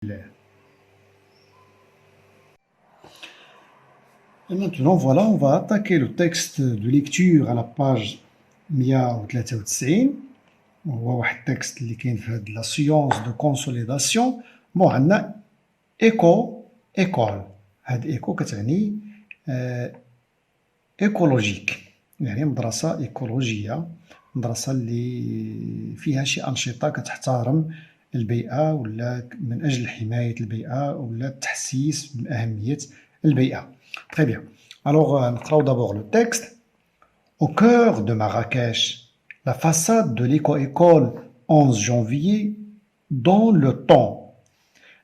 Et maintenant, voilà, on va attaquer le texte de lecture à la page 193. هو واحد التكست اللي كاين في هاد لا سيونس دو كونسوليداسيون. بون عندنا ايكو ايكول. هاد ايكو كتعني ايكولوجيك، يعني مدرسة ايكولوجية، مدرسة اللي فيها شي أنشطة كتحترم البيئة ولا من أجل حماية البيئة ولا التحسيس من أهمية البيئة. Très bien. Alors, نقراو d'abord le texte. Au cœur de Marrakech, la façade de l'éco-école 11 janvier dans le temps.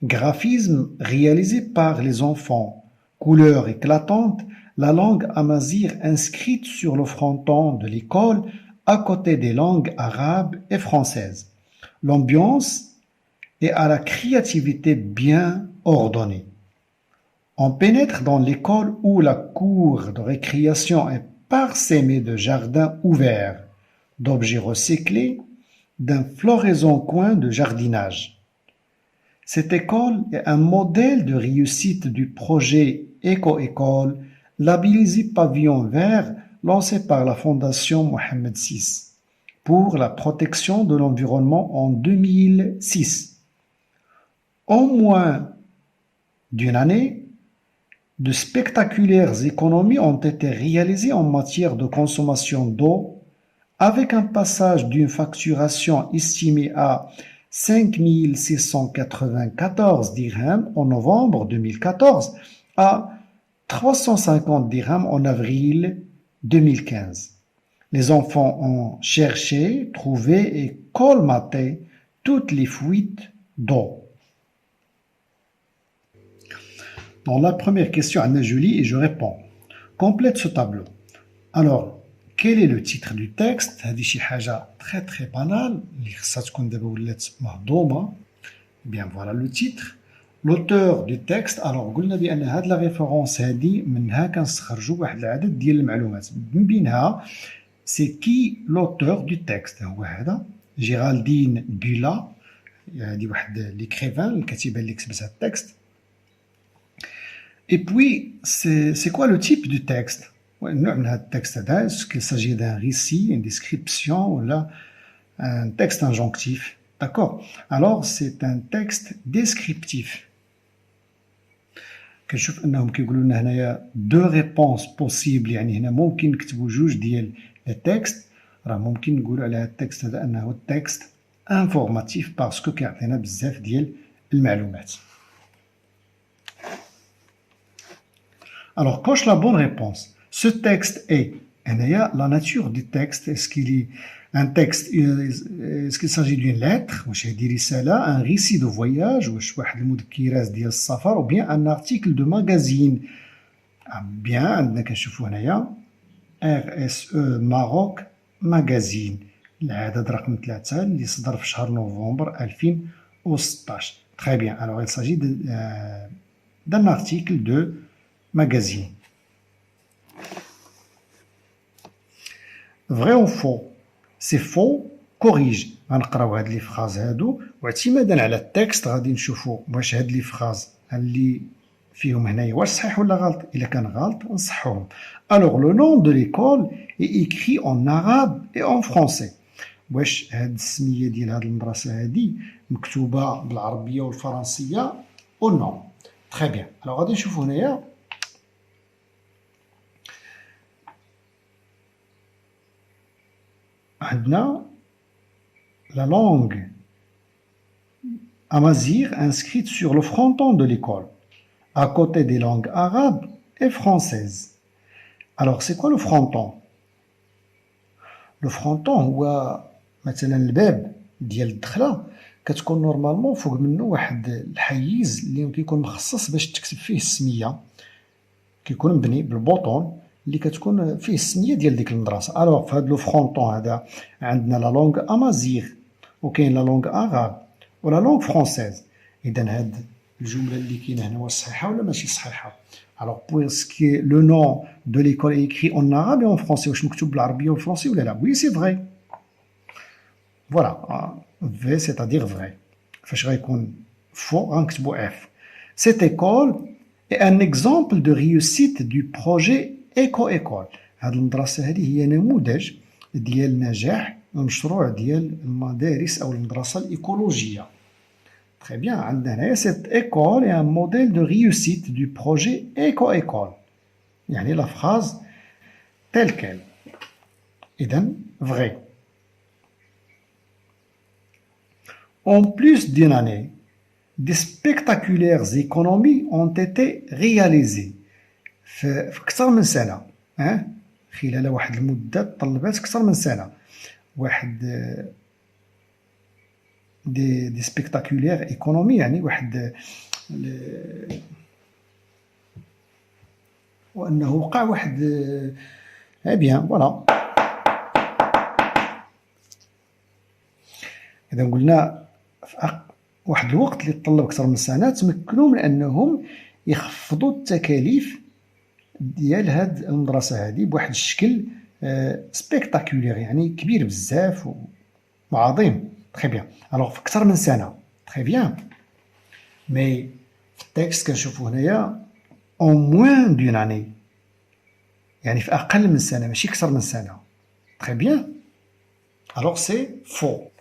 Graphisme réalisé par les enfants. Couleurs éclatantes, la langue amazigh inscrite sur le fronton de l'école à côté des langues arabes et françaises. L'ambiance est à la créativité bien ordonnée. On pénètre dans l'école où la cour de récréation est parsemée de jardins ouverts, d'objets recyclés, d'un floraison coin de jardinage. Cette école est un modèle de réussite du projet Éco-École, labellisé Pavillon Vert, lancé par la Fondation Mohamed VI pour la protection de l'environnement en 2006. En moins d'une année, de spectaculaires économies ont été réalisées en matière de consommation d'eau, avec un passage d'une facturation estimée à 5 694 dirhams en novembre 2014 à 350 dirhams en avril 2015. Les enfants ont cherché, trouvé et colmaté toutes les fuites d'eau. Dans la première question, Anna Julie, et je réponds. Complète ce tableau. Alors, quel est le titre du texte? هذه شي حاجة très très banale اللي خصها تكون دابا ولات مهضومة. Bien, voilà le titre. L'auteur du texte. Alors, قلنا بأن هاد لا référence هذه منها كنستخرجوا واحد العدد ديال المعلومات. من بينها c'est qui l'auteur du texte. هو هذا جيرالدين بولا. هذه واحد l'écrivain الكاتبة اللي كتبت هاد التكست. Et puis, c'est quoi le type du texte? Est-ce qu'il s'agit d'un récit, une description ou là, un texte injonctif? D'accord? Alors, c'est un texte descriptif. كنشوف انهم كيقولوا لنا هنايا دو ريبونس بوسيبل، يعني هنا ممكن نكتبوا جوج ديال التكست. راه ممكن نقولوا على هذا التكست هذا انه تكست انفورماتيف باسكو كيعطينا بزاف ديال المعلومات. Alors, coche la bonne réponse. Ce texte est, la nature du texte, est-ce qu'il est un texte, est-ce qu'il s'agit d'une lettre, un récit de voyage, ou bien un article de magazine? Bien, RSE Maroc Magazine. العدد رقم 3 اللي صدر في شهر نوفمبر 2016. Très bien. Alors, il s'agit d'un article de magazine. Vrai ou faux? C'est faux, corrige. غنقراو هاد لي فراز هادو واعتمادا على التكست غادي نشوفوا واش هاد لي فراز اللي فيهم هنايا واش صحيح ولا غلط. الا كان غلط نصحوهم. Alors le nom de l'école est écrit en arabe et en français. واش هاد السميه ديال هاد المدرسه هادي مكتوبه بالعربيه والفرنسيه او نو؟ Très bien. Alors غادي نشوفوا هنايا la langue amazigh inscrite sur le fronton de l'école, à côté des langues arabes et françaises. Alors, c'est quoi le fronton? Le fronton, هو مثلا الباب ديال الدخلة كتكون نورمالمون فوق منه واحد الحيز اللي كيكون مخصص باش تكتب فيه السمية، كيكون مبني بالبوطون اللي كتكون فيه السميه ديال ديك المدرسه. الوغ في هذا لو فرونطون هذا عندنا لا لونغ امازيغ وكاين لا لونغ اغاب ولا لونغ فرونسيز. اذا هاد الجمله اللي كاينه هنا واش صحيحه ولا ماشي صحيحه؟ الوغ بويسكي لو نون دو ليكول ايكري اون arabe et en français، واش مكتوب بالعربيه والفرنسي ولا لا؟ وي سي فري. فوالا في سيتادير فري. فاش غيكون faux, غنكتبو F. Cette école est un exemple de réussite du projet éco-école. هذه المدرسة هذه هي نموذج ديال نجاح المشروع ديال المدارس أو المدرسة الإيكولوجية. Très bien. عندنا هنايا cette école est un modèle de réussite du projet éco-école. يعني la phrase telle quelle. إذن vrai. En plus d'une année, des spectaculaires économies ont été réalisées. في أكثر من سنة. خلال واحد المدة طلبات أكثر من سنة. واحد دي سبيكتاكولير ايكونومي يعني واحد وانه وقع واحد بيان فوالا. اذا قلنا في واحد الوقت اللي تطلب اكثر من سنه تمكنوا من انهم يخفضوا التكاليف ديال هاد المدرسه هذه بواحد الشكل سبيكتاكولير يعني كبير بزاف وعظيم. Très bien. Alors, في أكثر من سنة. Très bien. Mais في التكست كنشوفو هنايا en moins d'une année. يعني في أقل من سنة ماشي أكثر من سنة. Très bien. Alors, c'est faux.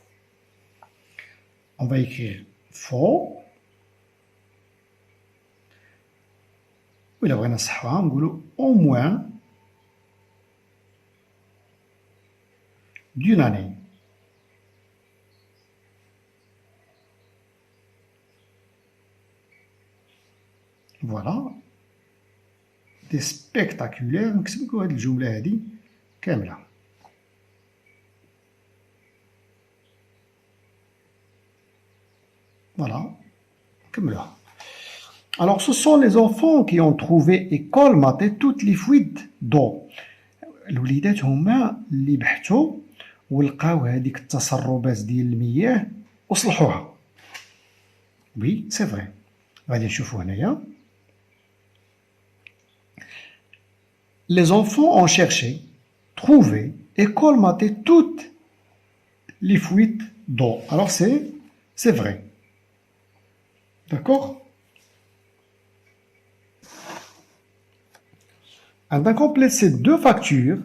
On va écrire faux. وإلا بغينا نصحوها نقولو au moins d'une année. Voilà. Des spectaculaires. نكتب هاد الجملة هادي كاملة. Voilà. نكملوها. Alors, ce sont les enfants qui ont trouvé et colmaté toutes les fuites d'eau. الوليدات هما اللي بحثوا ولقاو هذيك التسربات ديال المياه وصلحوها. Oui, c'est vrai. غادي نشوفوا هنايا. Les enfants ont cherché, trouvé et colmaté toutes les fuites d'eau. Alors c'est vrai. D'accord? عندنا complète ces deux factures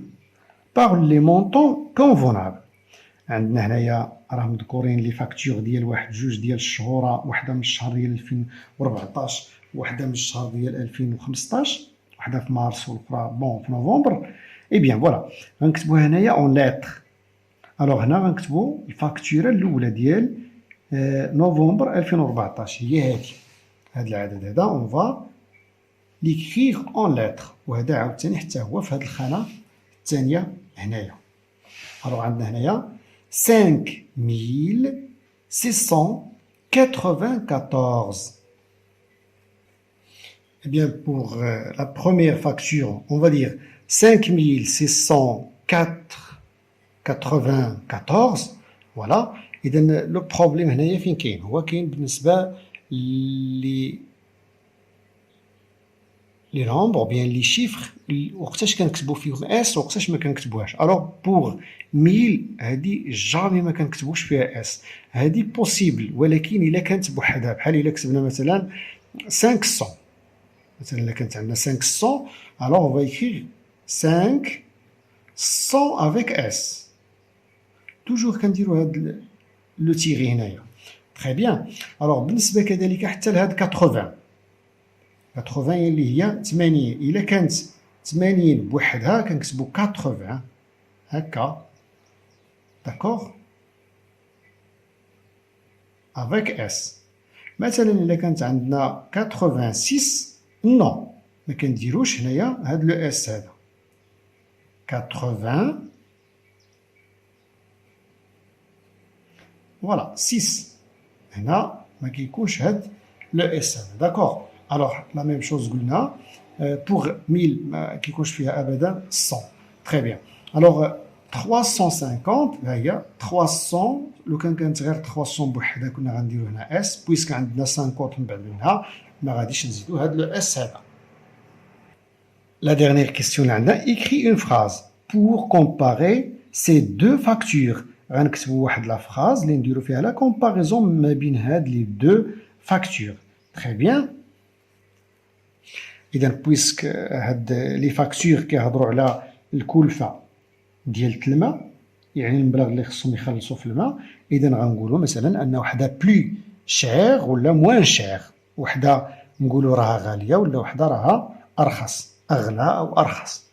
par les montants convenables. عندنا هنايا راه مذكورين لي فاكتور ديال واحد جوج ديال الشهور، واحده من الشهر ديال 2014 وواحده من الشهر ديال 2015، واحده في مارس والاخرى بون في نوفمبر. اي بيان فوالا غنكتبوها هنايا اون لاتر. الوغ هنا غنكتبو الفاكتوره الاولى ديال نوفمبر 2014 هي هاد العدد هذا اون فا ليكريغ اون لاتر، وهذا عاوتاني حتى هو في هاد الخانه الثانيه هنايا. الوغ عندنا هنايا 5694. Eh bien, pour la première facture, on va dire 5694. Voilà. Et le problème هنايا فين كاين؟ هو كاين بالنسبة les nombres, ou bien les chiffres, وقتاش كنكتبوا فيهم اس وقتاش ما كنكتبوهاش. alors pour 1000 هذه جامي ما كنكتبوش فيها اس، هذه بوسيبل ولكن الا كانت بوحدها، بحال الا كتبنا مثلا 500 مثلا الا كانت عندنا 500 alors on va écrire 500 avec s. toujours كنديروا هاد لو تيغي هنايا. très bien. alors بالنسبه كذلك حتى لهاد 80 اللي هي 80. الا كانت 80 بوحدها كنكتبوا 80 هكا. داكوغ avec s. مثلا الا كانت عندنا 86 نو ما كنديروش هنايا هاد لو اس هذا 80 فوالا 6 هنا ما كيكونش هاد لو اس هذا. داكوغ. alors la même chose قلنا pour 1000 ما كيكونش فيها ابدا 100. très bien. alors 350 ها هي 300 لو كانت غير 300 بوحدها كنا غنديرو هنا اس، بويسك عندنا 50 من بعد منها ما غاديش نزيدو هاد لو اس هذا. la dernière question اللي عندنا écrit une phrase pour comparer ces deux factures. غنكتبوا واحد لا فراز اللي نديرو فيها لا كومباريزون ما بين هاد لي دو facture. Très bien. إذا بويسك هاد لي فاكتور كيهضروا على الكلفة ديال الماء، يعني المبلغ اللي خصهم يخلصوا في الماء، إذا غنقولوا مثلا أن وحدة بلو شير ولا موان شير، وحدة نقولوا راها غالية ولا وحدة راها أرخص، أغلى أو أرخص.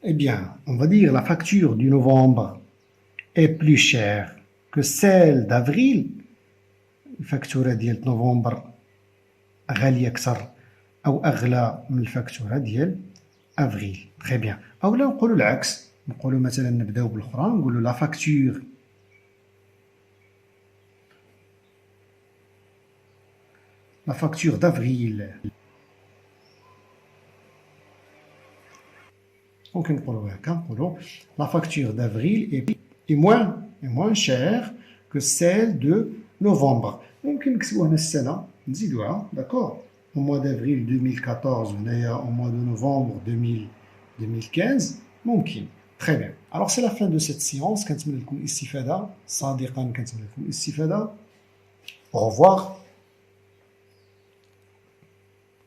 Eh bien, on va dire la facture du novembre est plus chère que celle d'avril. الفاكتورة ديال نوفمبر غالية أكثر أو أغلى من الفاكتورة ديال أفريل. Très bien. أولا نقولوا العكس، نقولوا مثلا نبداو بالأخرى نقولوا لا فاكتور d'avril. ممكن نقولوا هكا، نقولوا لا فاكتور d'avril est moins chère que celle de novembre. ممكن نكتبوا هنا السنة نزيدوها، داكور. au mois d'avril 2014 هنايا au mois de novembre 2015 ممكن. Très bien. Alors c'est la fin de cette séance. كنتمنى لكم الاستفادة، صادقا كنتمنى لكم الاستفادة. Au revoir.